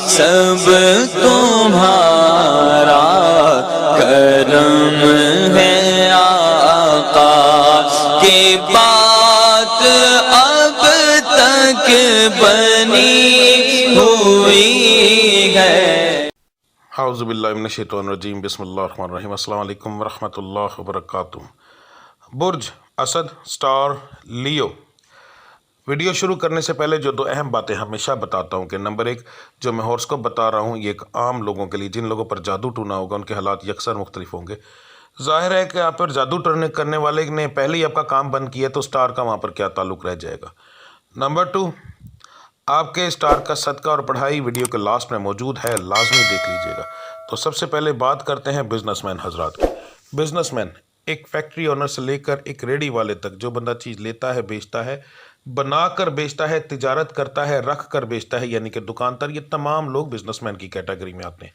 سب تمہارا کرم ہے آقا کی بات اب تک بنی ہوئی ہے۔ اعوذ باللہ من الشیطان الرجیم، بسم اللہ الرحمن الرحیم۔ السلام علیکم ورحمۃ اللہ وبرکاتہ۔ برج اسد، سٹار لیو۔ ویڈیو شروع کرنے سے پہلے جو دو اہم باتیں ہمیشہ بتاتا ہوں کہ نمبر ایک، جو میں ہورسکوپ بتا رہا ہوں یہ ایک عام لوگوں کے لیے، جن لوگوں پر جادو ٹونا ہوگا ان کے حالات یکسر مختلف ہوں گے۔ ظاہر ہے کہ آپ پر جادو ٹرنے کرنے والے نے پہلے ہی آپ کا کام بند کیا تو سٹار کا وہاں پر کیا تعلق رہ جائے گا۔ نمبر ٹو، آپ کے سٹار کا صدقہ اور پڑھائی ویڈیو کے لاسٹ میں موجود ہے، لازمی دیکھ لیجئے گا۔ تو سب سے پہلے بات کرتے ہیں بزنس مین حضرات کی۔ بزنس مین ایک فیکٹری اونر سے لے کر ایک ریڈی والے تک، جو بندہ چیز لیتا ہے، بیچتا ہے، بنا کر بیچتا ہے، تجارت کرتا ہے، رکھ کر بیچتا ہے، یعنی کہ دکاندار، یہ تمام لوگ بزنس مین کی کیٹیگری میں آتے ہیں۔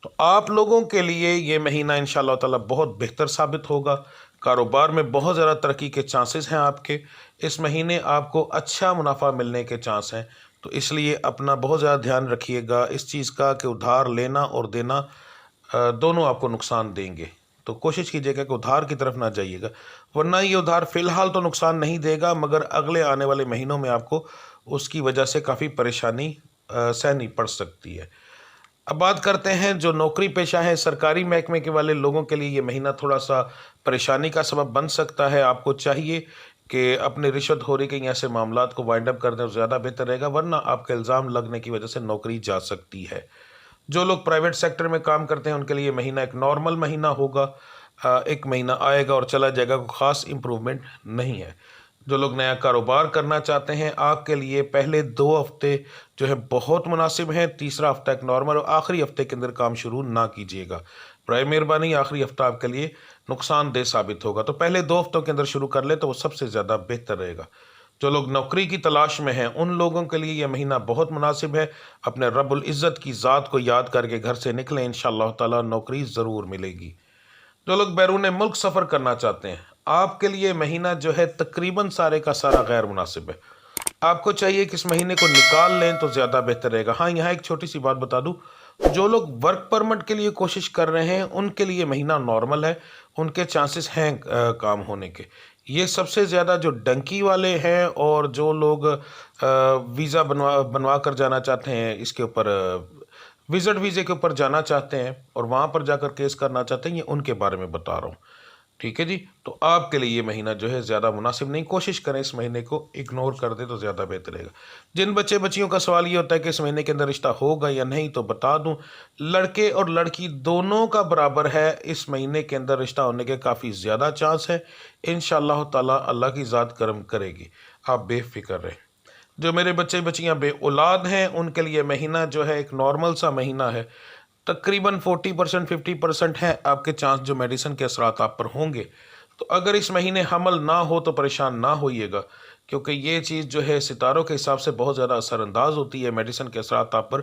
تو آپ لوگوں کے لیے یہ مہینہ انشاءاللہ تعالی بہت بہتر ثابت ہوگا۔ کاروبار میں بہت زیادہ ترقی کے چانسز ہیں آپ کے۔ اس مہینے آپ کو اچھا منافع ملنے کے چانس ہیں، تو اس لیے اپنا بہت زیادہ دھیان رکھیے گا اس چیز کا کہ ادھار لینا اور دینا دونوں آپ کو نقصان دیں گے۔ تو کوشش کیجیے گا کہ ادھار کی طرف نہ جائیے گا، ورنہ یہ ادھار فی الحال تو نقصان نہیں دے گا، مگر اگلے آنے والے مہینوں میں آپ کو اس کی وجہ سے کافی پریشانی سہنی پڑ سکتی ہے۔ اب بات کرتے ہیں جو نوکری پیشہ ہیں، سرکاری محکمے کے والے لوگوں کے لیے یہ مہینہ تھوڑا سا پریشانی کا سبب بن سکتا ہے۔ آپ کو چاہیے کہ اپنے رشوت خوری کے ایسے معاملات کو وائنڈ اپ کر دیں، زیادہ بہتر رہے گا، ورنہ آپ کا الزام لگنے کی وجہ سے نوکری جا سکتی ہے۔ جو لوگ پرائیویٹ سیکٹر میں کام کرتے ہیں ان کے لیے مہینہ ایک نارمل مہینہ ہوگا، ایک مہینہ آئے گا اور چلا جائے گا، کوئی خاص امپروومنٹ نہیں ہے۔ جو لوگ نیا کاروبار کرنا چاہتے ہیں آپ کے لیے پہلے 2 ہفتے جو ہے بہت مناسب ہیں، تیسرا ہفتہ ایک نارمل، اور آخری ہفتے کے اندر کام شروع نہ کیجیے گا، برائے مہربانی۔ آخری ہفتہ آپ کے لیے نقصان دہ ثابت ہوگا، تو پہلے 2 ہفتوں کے اندر شروع کر لیں تو وہ سب سے زیادہ بہتر رہے گا۔ جو لوگ نوکری کی تلاش میں ہیں ان لوگوں کے لیے یہ مہینہ بہت مناسب ہے۔ اپنے رب العزت کی ذات کو یاد کر کے گھر سے نکلیں، انشاءاللہ تعالی نوکری ضرور ملے گی۔ جو لوگ بیرون ملک سفر کرنا چاہتے ہیں آپ کے لیے مہینہ جو ہے تقریباً سارے کا سارا غیر مناسب ہے۔ آپ کو چاہیے کہ اس مہینے کو نکال لیں تو زیادہ بہتر رہے گا۔ ہاں، یہاں ایک چھوٹی سی بات بتا دوں، جو لوگ ورک پرمٹ کے لیے کوشش کر رہے ہیں ان کے لیے مہینہ نارمل ہے، ان کے چانسز ہیں کام ہونے کے۔ یہ سب سے زیادہ جو ڈنکی والے ہیں اور جو لوگ ویزا بنوا کر جانا چاہتے ہیں، اس کے اوپر وزٹ ویزے کے اوپر جانا چاہتے ہیں اور وہاں پر جا کر کیس کرنا چاہتے ہیں، یہ ان کے بارے میں بتا رہا ہوں، ٹھیک ہے جی۔ تو آپ کے لیے یہ مہینہ جو ہے زیادہ مناسب نہیں، کوشش کریں اس مہینے کو اگنور کر دیں تو زیادہ بہتر رہے گا۔ جن بچے بچیوں کا سوال یہ ہوتا ہے کہ اس مہینے کے اندر رشتہ ہوگا یا نہیں، تو بتا دوں لڑکے اور لڑکی دونوں کا برابر ہے، اس مہینے کے اندر رشتہ ہونے کے کافی زیادہ چانس ہے۔ انشاءاللہ تعالی اللہ کی ذات کرم کرے گی، آپ بے فکر رہیں۔ جو میرے بچے بچیاں بے اولاد ہیں ان کے لیے مہینہ جو ہے ایک نارمل سا مہینہ ہے، تقریباً 40% 50% ہے آپ کے چانس جو میڈیسن کے اثرات آپ پر ہوں گے۔ تو اگر اس مہینے حمل نہ ہو تو پریشان نہ ہوئیے گا، کیونکہ یہ چیز جو ہے ستاروں کے حساب سے بہت زیادہ اثر انداز ہوتی ہے، میڈیسن کے اثرات آپ پر۔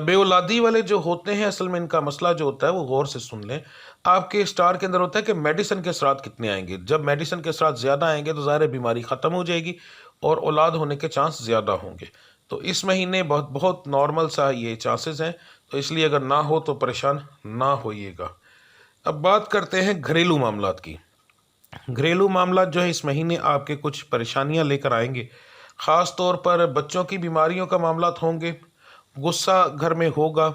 بے اولادی والے جو ہوتے ہیں اصل میں ان کا مسئلہ جو ہوتا ہے وہ غور سے سن لیں، آپ کے سٹار کے اندر ہوتا ہے کہ میڈیسن کے اثرات کتنے آئیں گے۔ جب میڈیسن کے اثرات زیادہ آئیں گے تو ظاہر بیماری ختم ہو جائے گی اور اولاد ہونے کے چانس زیادہ ہوں گے۔ تو اس مہینے بہت نارمل سا یہ چانسز ہیں، تو اس لیے اگر نہ ہو تو پریشان نہ ہوئیے گا۔ اب بات کرتے ہیں گھریلو معاملات کی۔ گھریلو معاملات جو ہے اس مہینے آپ کے کچھ پریشانیاں لے کر آئیں گے، خاص طور پر بچوں کی بیماریوں کا معاملات ہوں گے، غصہ گھر میں ہوگا۔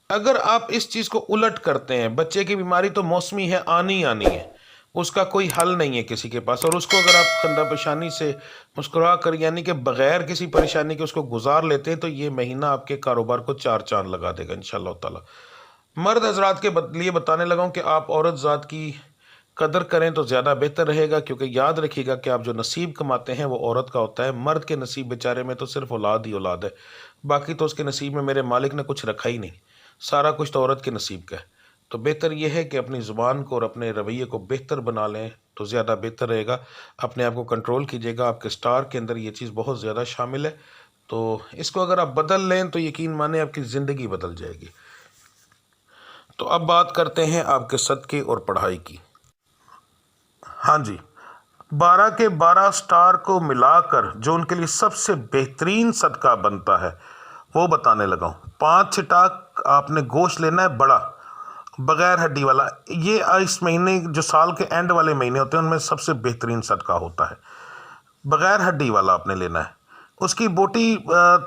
اگر آپ اس چیز کو الٹ کرتے ہیں، بچے کی بیماری تو موسمی ہے، آنی ہے، اس کا کوئی حل نہیں ہے کسی کے پاس، اور اس کو اگر آپ خندہ پیشانی سے مسکرا کر یعنی کہ بغیر کسی پریشانی کے اس کو گزار لیتے ہیں تو یہ مہینہ آپ کے کاروبار کو 4 چاند لگا دے گا انشاءاللہ تعالی۔ مرد حضرات کے لیے بتانے لگا ہوں کہ آپ عورت ذات کی قدر کریں تو زیادہ بہتر رہے گا، کیونکہ یاد رکھیے گا کہ آپ جو نصیب کماتے ہیں وہ عورت کا ہوتا ہے۔ مرد کے نصیب بیچارے میں تو صرف اولاد ہی اولاد ہے، باقی تو اس کے نصیب میں میرے مالک نے کچھ رکھا ہی نہیں، سارا کچھ تو عورت کے نصیب کا ہے۔ تو بہتر یہ ہے کہ اپنی زبان کو اور اپنے رویے کو بہتر بنا لیں تو زیادہ بہتر رہے گا، اپنے آپ کو کنٹرول کیجیے گا۔ آپ کے سٹار کے اندر یہ چیز بہت زیادہ شامل ہے، تو اس کو اگر آپ بدل لیں تو یقین مانیں آپ کی زندگی بدل جائے گی۔ تو اب بات کرتے ہیں آپ کے صدقے اور پڑھائی کی۔ ہاں جی، 12 کے 12 سٹار کو ملا کر جو ان کے لیے سب سے بہترین صدقہ بنتا ہے وہ بتانے لگا ہوں۔ 5 چھٹاک آپ نے گوشت لینا ہے بڑا، بغیر ہڈی والا۔ یہ اس مہینے جو سال کے اینڈ والے مہینے ہوتے ہیں ان میں سب سے بہترین صدقہ ہوتا ہے۔ بغیر ہڈی والا آپ نے لینا ہے۔ اس کی بوٹی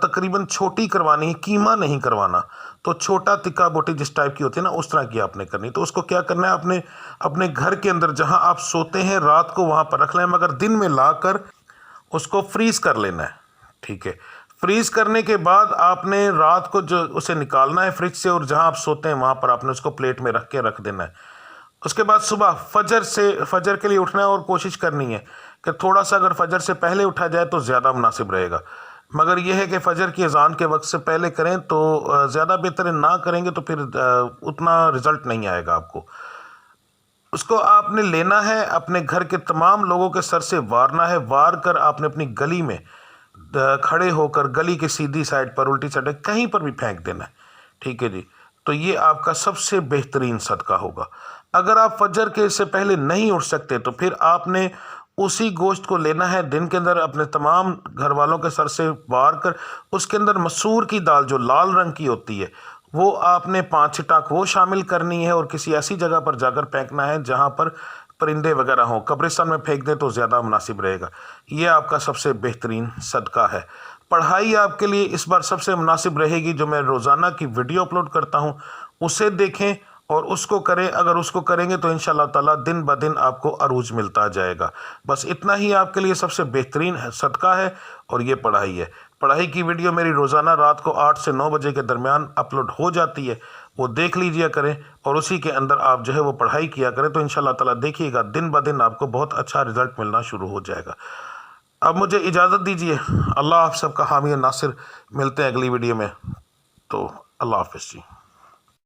تقریباً چھوٹی کروانی ہے، قیمہ نہیں کروانا، تو چھوٹا تکا بوٹی جس ٹائپ کی ہوتی ہے نا اس طرح کی آپ نے کرنی۔ تو اس کو کیا کرنا ہے، آپ نے اپنے گھر کے اندر جہاں آپ سوتے ہیں رات کو وہاں پر رکھ لیں، مگر دن میں لا کر اس کو فریز کر لینا ہے، ٹھیک ہے۔ فریز کرنے کے بعد آپ نے رات کو جو اسے نکالنا ہے فریج سے، اور جہاں آپ سوتے ہیں وہاں پر آپ نے اس کو پلیٹ میں رکھ کے رکھ دینا ہے۔ اس کے بعد صبح فجر کے لیے اٹھنا ہے، اور کوشش کرنی ہے کہ تھوڑا سا اگر فجر سے پہلے اٹھا جائے تو زیادہ مناسب رہے گا، مگر یہ ہے کہ فجر کی اذان کے وقت سے پہلے کریں تو زیادہ بہتر ہے، نہ کریں گے تو پھر اتنا رزلٹ نہیں آئے گا آپ کو۔ اس کو آپ نے لینا ہے، اپنے گھر کے تمام لوگوں کے سر سے وارنا ہے، وار کر آپ نے اپنی گلی میں کھڑے ہو کر گلی کی سیدھی سائڈ پر الٹی سائڈ کہیں پر بھی پھینک دینا ہے، ٹھیک ہے جی۔ تو یہ آپ کا سب سے بہترین صدقہ ہوگا۔ اگر آپ فجر کے سے پہلے نہیں اٹھ سکتے تو پھر آپ نے اسی گوشت کو لینا ہے، دن کے اندر اپنے تمام گھر والوں کے سر سے وار کر اس کے اندر مسور کی دال جو لال رنگ کی ہوتی ہے وہ آپ نے 5 چھٹاک وہ شامل کرنی ہے، اور کسی ایسی جگہ پر جا کر پھینکنا ہے جہاں پر پرندے وغیرہ ہوں۔ قبرستان میں پھینک دیں تو زیادہ مناسب رہے گا۔ یہ آپ کا سب سے بہترین صدقہ ہے۔ پڑھائی آپ کے لیے اس بار سب سے مناسب رہے گی، جو میں روزانہ کی ویڈیو اپلوڈ کرتا ہوں اسے دیکھیں اور اس کو کریں۔ اگر اس کو کریں گے تو انشاءاللہ تعالیٰ دن بدن آپ کو عروج ملتا جائے گا۔ بس اتنا ہی آپ کے لیے سب سے بہترین صدقہ ہے، اور یہ پڑھائی ہے۔ پڑھائی کی ویڈیو میری روزانہ رات کو 8 سے 9 بجے کے درمیان اپلوڈ ہو جاتی ہے، وہ دیکھ لیجیا کریں، اور اسی کے اندر آپ جو ہے وہ پڑھائی کیا کریں، تو انشاءاللہ تعالیٰ دیکھیے گا دن بدن آپ کو بہت اچھا رزلٹ ملنا شروع ہو جائے گا۔ اب مجھے اجازت دیجیے، اللہ آپ سب کا حامی و ناصر، ملتے ہیں اگلی ویڈیو میں، تو اللہ حافظ جی۔